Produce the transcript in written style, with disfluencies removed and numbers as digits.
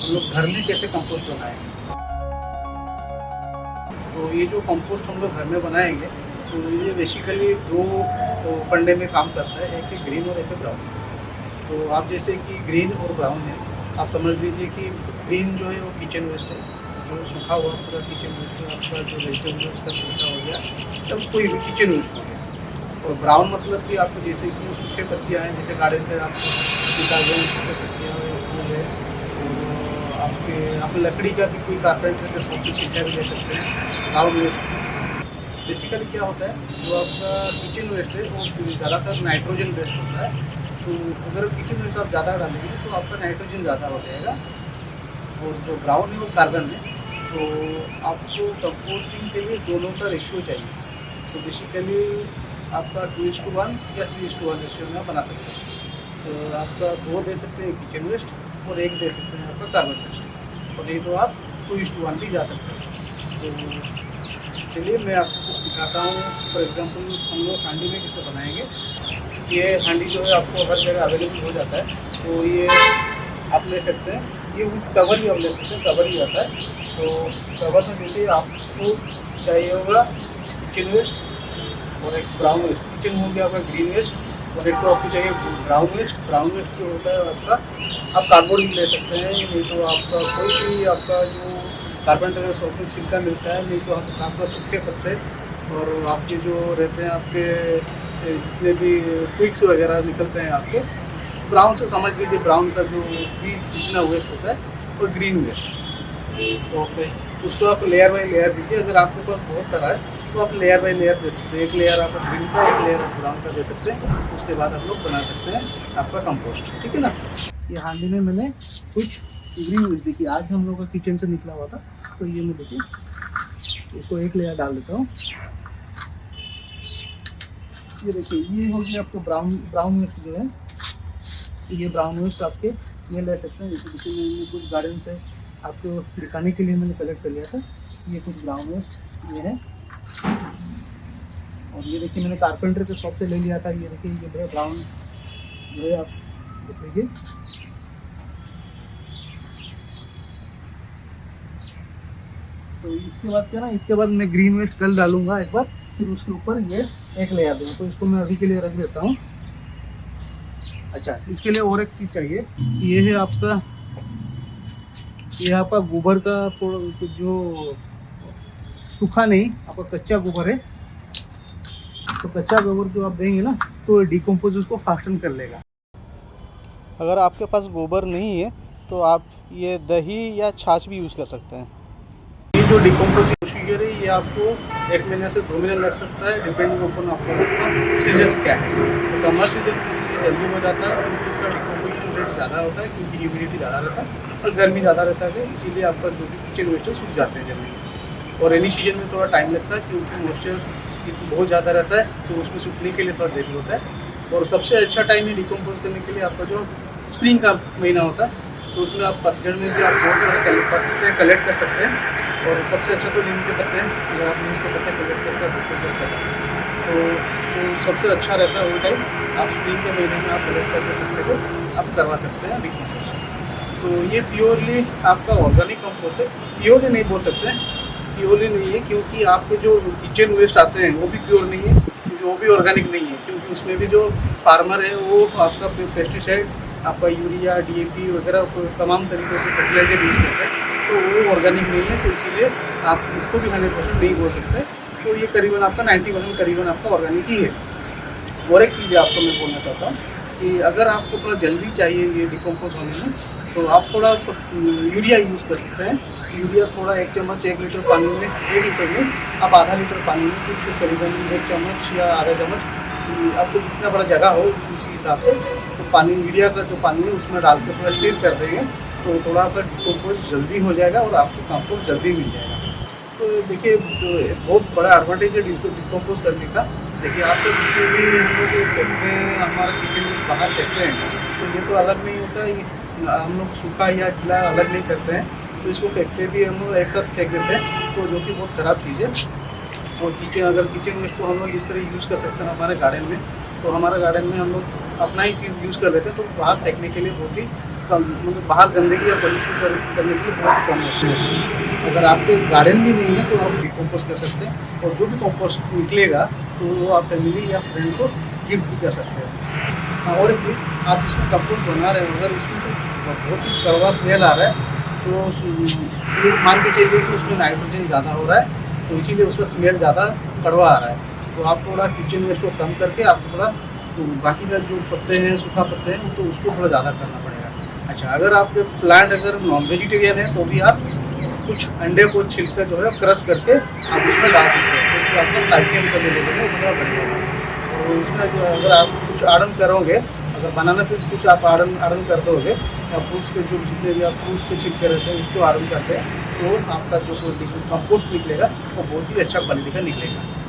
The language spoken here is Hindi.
हम लोग घर में कैसे कंपोस्ट बनाएंगे। तो ये जो कंपोस्ट हम लोग घर में बनाएंगे तो ये बेसिकली दो फंडे में काम करता है, एक है ग्रीन और एक है ब्राउन। तो आप जैसे कि ग्रीन और ब्राउन है, आप समझ लीजिए कि ग्रीन जो है वो किचन वेस्ट है, जो सूखा हुआ पूरा किचन वेस्ट है, आपका जो वेजिटेबल है उसका छिलका हो गया, तब कोई भी किचन वेस्ट हो गया। और ब्राउन मतलब कि आपको जैसे कि सूखे पत्तियाँ हैं, जैसे गार्डन से आपको निकाल रहे हैं सूखे पत्तियाँ हैं, फूल है, और आप लकड़ी का भी कोई कारपेंटर के शॉप से छिलका भी ले सकते हैं। ब्राउन वेस्ट बेसिकली क्या होता है, जो आपका किचन वेस्ट है वो ज़्यादातर नाइट्रोजन बेस्ड होता है। तो अगर किचन वेस्ट आप ज़्यादा डालेंगे तो आपका नाइट्रोजन ज़्यादा हो जाएगा, और जो ब्राउन है वो कार्बन है। तो आपको कंपोस्टिंग के लिए दोनों का रेशियो चाहिए। तो बेसिकली आपका 2:1 या 3:1 रेशियो में आप बना सकते हैं। तो आपका 2 दे सकते हैं किचन वेस्ट और 1 दे सकते हैं आपका कार्बन वेस्ट, और नहीं तो आप 2:1 भी जा सकते हैं। तो चलिए मैं आपको कुछ दिखाता हूँ। फॉर एग्जांपल हम लोग हांडी में कैसे बनाएंगे। ये हांडी जो है आपको हर जगह अवेलेबल हो जाता है, तो ये आप ले सकते हैं। ये विथ कवर भी आप ले सकते हैं, कवर भी आता है। तो कवर में देखिए आपको चाहिए होगा किचन वेस्ट और एक ब्राउन वेस्ट। किचन हो गया आपका ग्रीन वेस्ट, और एक तो आपको चाहिए ब्राउन वेस्ट। ब्राउन वेस्ट जो होता है आपका, आप कार्डबोर्ड भी ले सकते हैं, नहीं तो आपका कोई भी आपका जो कारपेंटर का शॉप में छिलका मिलता है, नहीं तो आपका सूखे पत्ते और आपके जो रहते हैं आपके जितने भी ट्विग्स वगैरह निकलते हैं आपके, ब्राउन से समझ लीजिए ब्राउन का जो भी जितना वेस्ट होता है, और ग्रीन वेस्ट। तो उसको आप लेयर बाई लेयर दीजिए। अगर आपके पास बहुत सारा है तो आप लेयर बाई लेयर दे सकते हैं। एक लेयर आप ग्रीन का, एक लेयर आप ब्राउन का दे सकते हैं। उसके बाद आप लोग बना सकते हैं आपका कंपोस्ट, ठीक है ना। ये हांडी में मैंने कुछ ग्रीन वेस्ट देखिए, आज हम लोग का किचन से निकला हुआ था, तो ये मैं देखिए इसको एक लेयर डाल देता हूँ। ये देखिए ये हो गया आपको ब्राउन वेस्ट जो है, ये ब्राउन वेस्ट आपके ये ले सकते हैं। जैसे देखिए मैंने कुछ गार्डन से आपको दिखाने के लिए मैंने कलेक्ट कर लिया था। ये कुछ ब्राउन वेस्ट ये है, और ये देखिए मैंने कारपेंटर के शॉप से ले लिया था। ये देखिए ये ब्राउन जो है, आप देख लीजिए। तो इसके बाद क्या ना, इसके बाद मैं ग्रीन वेस्ट कल डालूंगा एक बार, फिर उसके ऊपर ये एक लेयर दूंगा। तो इसको मैं अभी के लिए रख देता हूँ। अच्छा, इसके लिए और एक चीज़ चाहिए। ये है आपका, ये आपका गोबर का थोड़ा जो सूखा नहीं, आपका कच्चा गोबर है। तो कच्चा गोबर जो आप देंगे ना, तो डिकम्पोज उसको फास्टन कर लेगा। अगर आपके पास गोबर नहीं है तो आप ये दही या छाछ भी यूज़ कर सकते हैं। ये जो डिकम्पोज प्रोसीजर है, ये आपको 1 महीने से 2 महीने लग सकता है, डिपेंडिंग अपॉन आपका सीजन क्या है। तो समर सीजन में ये जल्दी हो जाता है, क्योंकि इसका डिकम्पोजिशन रेट ज़्यादा होता है, क्योंकि ह्यूमिडिटी ज़्यादा रहता है और गर्मी ज़्यादा रहता है, इसीलिए आपका जो भी किचन वेस्ट है सूख जाते हैं जल्दी से। और रेनी सीजन में थोड़ा टाइम लगता है, क्योंकि मॉइस्चर बहुत ज़्यादा रहता है, तो उसमें सूखने के लिए थोड़ा देरी होता है। और सबसे अच्छा टाइम है डिकम्पोज करने के लिए आपका जो स्प्रिंग का महीना होता है। तो उसमें आप पतझड़ में भी आप बहुत सारे पत्ते कलेक्ट कर सकते हैं, और सबसे अच्छा तो नीम के पत्ते हैं। अगर आप नीम के पत्ते कलेक्ट करके डिकम्पोज करें तो सबसे अच्छा रहता है वो टाइम। आप स्प्रिंग के महीने में आप कलेक्ट करके पत्ते को आप करवा सकते हैं डिकम्पोज। तो ये प्योरली आपका ऑर्गेनिक कंपोस्ट है। प्योरली नहीं बोल सकते, प्योरली नहीं है, क्योंकि आपके जो किचन वेस्ट आते हैं वो भी प्योर नहीं है, क्योंकि वो भी ऑर्गेनिक नहीं है, क्योंकि उसमें भी जो फार्मर है वो आपका पेस्टिसाइड, आपका यूरिया, DAP वगैरह तमाम तरीक़ों के फर्टिलाइजर यूज़ करते हैं, तो वो ऑर्गेनिक नहीं है। तो इसीलिए आप इसको भी 100% नहीं बोल सकते। तो ये करीबन आपका 90% करीबन आपका ऑर्गेनिक ही है। और एक चीज़ आपको मैं बोलना चाहता हूँ कि अगर आपको थोड़ा जल्दी चाहिए ये डिकम्पोज होने में, तो आप थोड़ा यूरिया यूज़ कर सकते हैं। यूरिया थोड़ा 1 चम्मच 1 लीटर पानी में, 1 लीटर में आप आधा लीटर पानी में कुछ करीबन 1 चम्मच या आधा चम्मच, आपको जितना बड़ा जगह हो उसी हिसाब से, तो पानी यूरिया का जो पानी है उसमें डाल के थोड़ा स्टीर कर देंगे, तो थोड़ा आपका डिकम्पोज जल्दी हो जाएगा और आपको कंपोस्ट जल्दी मिल जाएगा। तो देखिए तो बहुत बड़ा एडवांटेज है इसको डिकम्पोज करने का। देखिए आपको जितने भी हम लोग फेंकते हैं, हमारा किचन में बाहर फेंकते हैं, तो ये तो अलग नहीं होता है। हम लोग सूखा या गीला अलग नहीं करते हैं, तो इसको फेंकते भी हम लोग एक साथ फेंक देते हैं, तो जो कि बहुत ख़राब चीज़ है। और किचन वेस्ट को हम लोग इस तरह यूज़ कर सकते हैं हमारे गार्डन में, तो हमारे गार्डन में हम लोग अपना ही चीज़ यूज़ कर लेते हैं, तो बाहर फेंकने के लिए बहुत ही मतलब बाहर गंदगी या पोल्यूशन करने के लिए बहुत ही कम होती है। अगर आपके गार्डन भी नहीं है तो आप डिकम्पोस्ट कर सकते हैं, और जो भी कंपोस्ट निकलेगा तो वो आप फैमिली या फ्रेंड को गिफ्ट भी कर सकते हैं। हाँ, और एक चीज़, आप जिसमें कंपोस्ट बना रहे हो अगर उसमें से बहुत ही कड़वा स्मेल आ रहा है तो ये मान के चलिए कि उसमें नाइट्रोजन ज़्यादा हो रहा है, तो इसीलिए उसका स्मेल ज़्यादा कड़वा आ रहा है। तो आप थोड़ा किचन वेस्ट को कम करके आपको थोड़ा बाकी का जो पत्ते हैं, सूखा पत्ते हैं, तो उसको थोड़ा ज़्यादा करना पड़ेगा। अच्छा, अगर आपके प्लांट अगर नॉन वेजिटेरियन है तो भी आप कुछ अंडे को छिलकर जो है क्रश करके आप उसमें डाल सकते हैं, क्योंकि आपका कैल्शियम का जो लेवल है वो थोड़ा बढ़ेगा। और उसमें जो अगर आप कुछ आड़न करोगे, अगर बनाना पील्स कुछ आप आड़न कर दोगे, या फ्रूट्स के जो जितने भी आप फ्रूट्स के छिलके रहते हैं उसको आड़न करते हैं, तो आपका जो कंपोस्ट निकलेगा वो बहुत ही अच्छा क्वालिटी का निकलेगा।